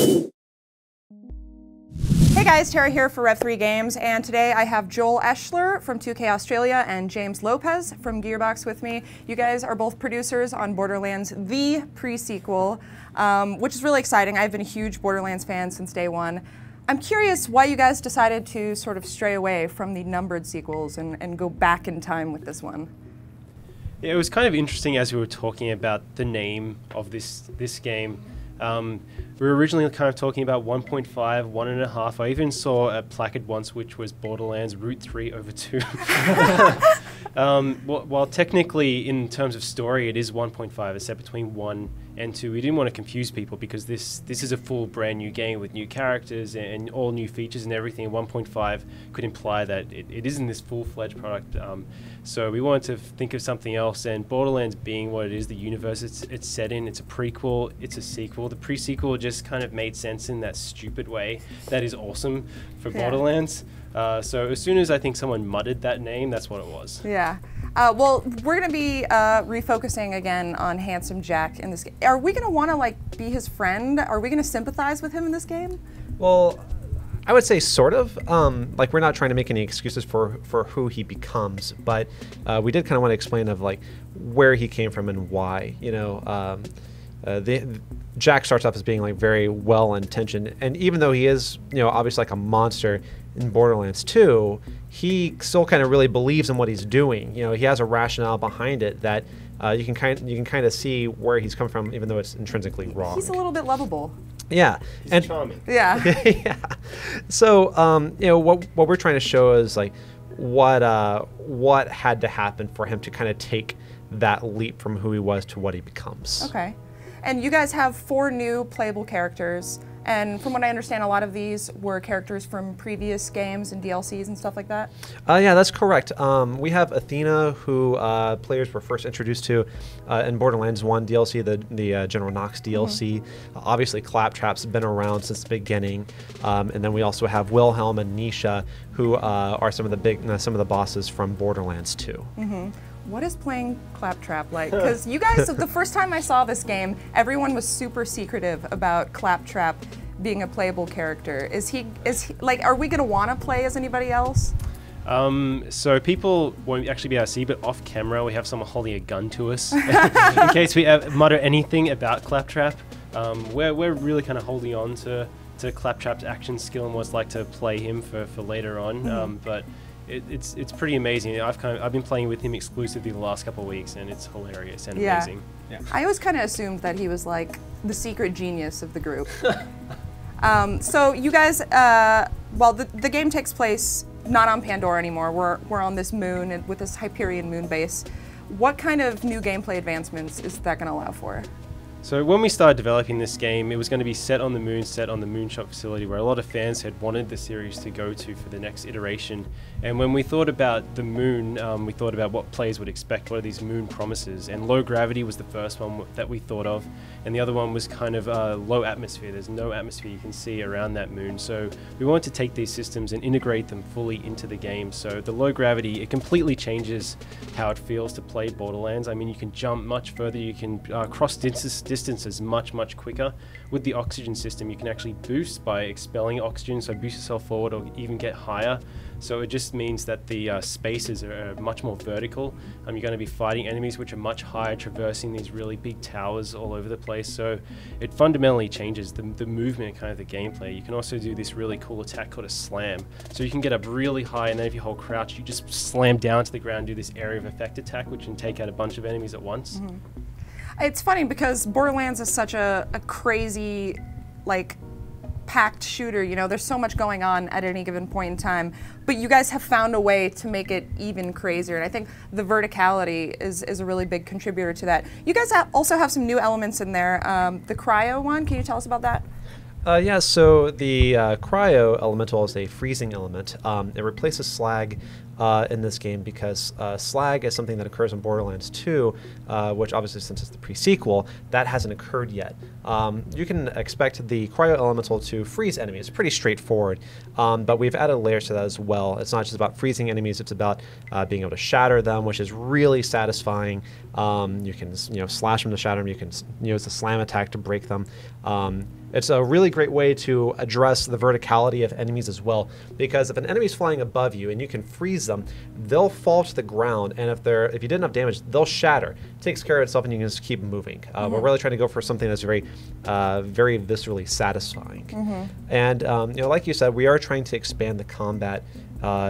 Hey guys, Tara here for Rev3 Games, and today I have Joel Eschler from 2K Australia and James Lopez from Gearbox with me. You guys are both producers on Borderlands, the pre-sequel, which is really exciting. I've been a huge Borderlands fan since day one. I'm curious why you guys decided to sort of stray away from the numbered sequels and go back in time with this one. Yeah, it was kind of interesting as we were talking about the name of this game. We were originally kind of talking about 1.5, 1.5. I even saw a placard once which was Borderlands Route 3/2. While technically in terms of story it is 1.5, it's set between 1 and 2. We didn't want to confuse people because this is a full brand new game with new characters and all new features and everything. 1.5 could imply that it isn't this full-fledged product. So we wanted to think of something else, and Borderlands being what it is, the universe it's set in, it's a prequel, it's a sequel. The pre-sequel just kind of made sense in that stupid way that is awesome for Borderlands. So as soon as I think someone muttered that name, that's what it was. Yeah. Well, we're going to be refocusing again on Handsome Jack in this game. Are we going to want to like be his friend? Are we going to sympathize with him in this game? Well, I would say sort of. Like, we're not trying to make any excuses for who he becomes, but we did kind of want to explain of like where he came from and why. You know, Jack starts off as being like very well intentioned, and even though he is, you know, obviously like a monster in Borderlands 2, he still kind of really believes in what he's doing. You know, he has a rationale behind it that you can kind of see where he's come from, even though it's intrinsically wrong. He's a little bit lovable. Yeah, He's charming. Yeah. yeah. So you know, what we're trying to show is like what had to happen for him to kind of take that leap from who he was to what he becomes. Okay. And you guys have 4 new playable characters, and from what I understand, a lot of these were characters from previous games and DLCs and stuff like that? Yeah, that's correct. We have Athena, who players were first introduced to in Borderlands 1 DLC, the General Knox DLC. Obviously, Claptrap's been around since the beginning. And then we also have Wilhelm and Nisha, who are some of the bosses from Borderlands 2. What is playing Claptrap like? Because you guys, the first time I saw this game, everyone was super secretive about Claptrap being a playable character. Is he like, are we gonna want to play as anybody else? So people won't actually be able to see, but off camera we have someone holding a gun to us in case we mutter anything about Claptrap. We're really kind of holding on to Claptrap's action skill and what it's like to play him for later on. But it's pretty amazing. I've been playing with him exclusively the last couple of weeks, and it's hilarious and amazing. Yeah. I always kind of assumed that he was like the secret genius of the group. So you guys, well, the game takes place not on Pandora anymore. We're on this moon and with this Hyperion moon base. What kind of new gameplay advancements is that going to allow for? So when we started developing this game, it was going to be set on the Moonshot facility where a lot of fans had wanted the series to go to for the next iteration. And when we thought about the moon, we thought about what players would expect, what are these moon promises. And low gravity was the first one that we thought of. And the other one was kind of low atmosphere. There's no atmosphere you can see around that moon. So we wanted to take these systems and integrate them fully into the game. So the low gravity, it completely changes how it feels to play Borderlands. I mean, you can jump much further, you can cross distances much quicker. With the oxygen system, you can actually boost by expelling oxygen, so boost yourself forward or even get higher. So it just means that the spaces are much more vertical. You're going to be fighting enemies which are much higher, traversing these really big towers all over the place. So it fundamentally changes the movement and kind of the gameplay. You can also do this really cool attack called a slam. So you can get up really high, and then if you hold crouch, you just slam down to the ground, do this area of effect attack, which can take out a bunch of enemies at once. It's funny because Borderlands is such a crazy, like, packed shooter. You know, there's so much going on at any given point in time, but you guys have found a way to make it even crazier, and I think the verticality is a really big contributor to that. You guys also have some new elements in there. The Cryo one, can you tell us about that? Yeah, so the Cryo elemental is a freezing element. It replaces slag in this game because slag is something that occurs in Borderlands 2, which obviously since it's the pre-sequel, that hasn't occurred yet. You can expect the Cryo Elemental to freeze enemies. It's pretty straightforward, but we've added layers to that as well. It's not just about freezing enemies, it's about being able to shatter them, which is really satisfying. You can slash them to shatter them, you can use the slam attack to break them. It's a really great way to address the verticality of enemies as well, because if an enemy's flying above you and you can freeze them, they'll fall to the ground, and if you did enough damage, they'll shatter. It takes care of itself and you can just keep moving. We're really trying to go for something that's very viscerally satisfying. And like you said, we are trying to expand the combat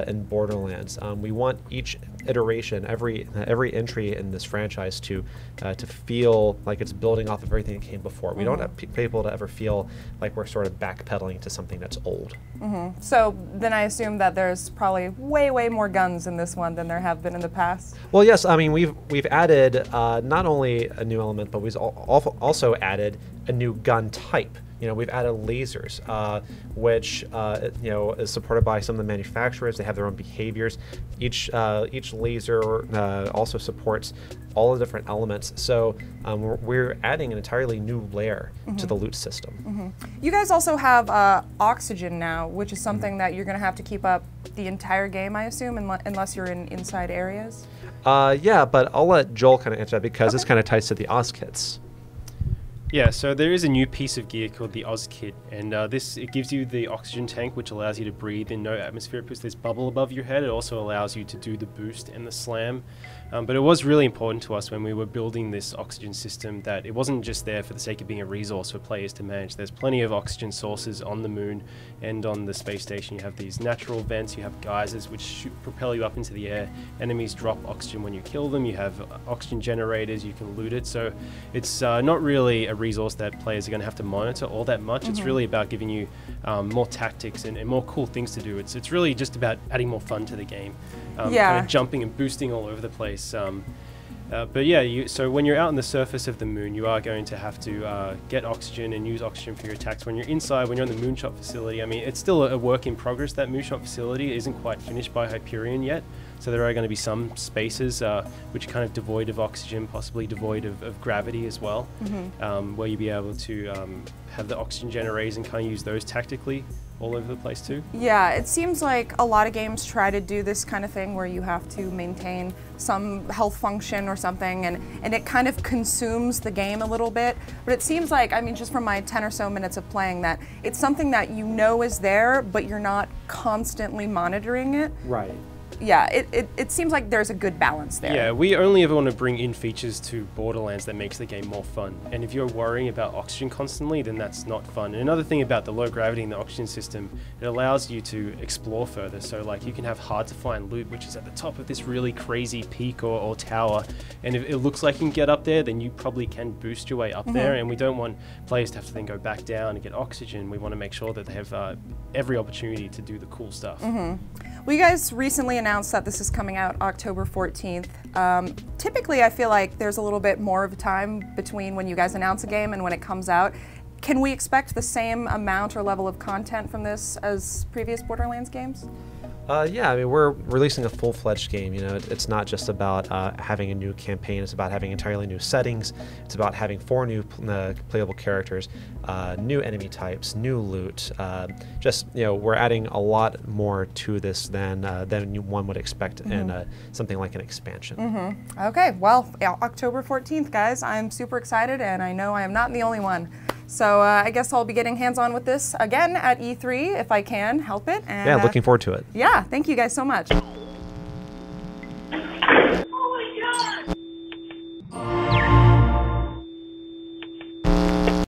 in Borderlands. We want each iteration, every entry in this franchise to feel like it's building off of everything that came before. We don't want people to ever feel like we're sort of backpedaling to something that's old. So then I assume that there's probably way more guns in this one than there have been in the past. Well, yes. I mean, we've added not only a new element, but we've also added a new gun type. We've added lasers, which is supported by some of the manufacturers. They have their own behaviors. Each laser also supports all the different elements. So we're adding an entirely new layer to the loot system. You guys also have oxygen now, which is something that you're going to have to keep up the entire game, I assume, unless you're in inside areas. Yeah, but I'll let Joel kind of answer that because this kind of ties to the Oz kits. Yeah, so there is a new piece of gear called the Oz Kit, and it gives you the oxygen tank, which allows you to breathe in no atmosphere. It puts this bubble above your head. It also allows you to do the boost and the slam. But it was really important to us when we were building this oxygen system that it wasn't just there for the sake of being a resource for players to manage. There's plenty of oxygen sources on the moon and on the space station. You have these natural vents, you have geysers which propel you up into the air. Enemies drop oxygen when you kill them. You have oxygen generators, you can loot it. So it's not really a resource that players are going to have to monitor all that much. It's really about giving you more tactics and more cool things to do. It's really just about adding more fun to the game. Kind of jumping and boosting all over the place. But yeah, so when you're out on the surface of the moon, you are going to have to get oxygen and use oxygen for your attacks. When you're inside, when you're on the moonshot facility, I mean, it's still a work in progress. That moonshot facility isn't quite finished by Hyperion yet. So there are going to be some spaces which are kind of devoid of oxygen, possibly devoid of gravity as well, where you'll be able to have the oxygen generators and kind of use those tactically all over the place too. Yeah, it seems like a lot of games try to do this kind of thing where you have to maintain some health function or something, and it kind of consumes the game a little bit. But it seems like, I mean, just from my 10 or so minutes of playing, that it's something that you know is there, but you're not constantly monitoring it. Right. Yeah, it seems like there's a good balance there. Yeah, we only ever want to bring in features to Borderlands that makes the game more fun. And if you're worrying about oxygen constantly, then that's not fun. And another thing about the low gravity in the oxygen system, it allows you to explore further. So like you can have hard to find loot, which is at the top of this really crazy peak or tower. And if it looks like you can get up there, then you probably can boost your way up there. And we don't want players to have to then go back down and get oxygen. We want to make sure that they have every opportunity to do the cool stuff. Well, you guys recently announced that this is coming out October 14th. Typically, I feel like there's a little bit more of a time between when you guys announce a game and when it comes out. Can we expect the same amount or level of content from this as previous Borderlands games? Yeah, I mean, we're releasing a full-fledged game. It's not just about having a new campaign. It's about having entirely new settings. It's about having 4 new playable characters, new enemy types, new loot. We're adding a lot more to this than one would expect in something like an expansion. Okay, well, October 14th, guys. I'm super excited, and I know I am not the only one. So I guess I'll be getting hands-on with this again at E3 if I can help it. And, yeah, looking forward to it. Yeah, thank you guys so much.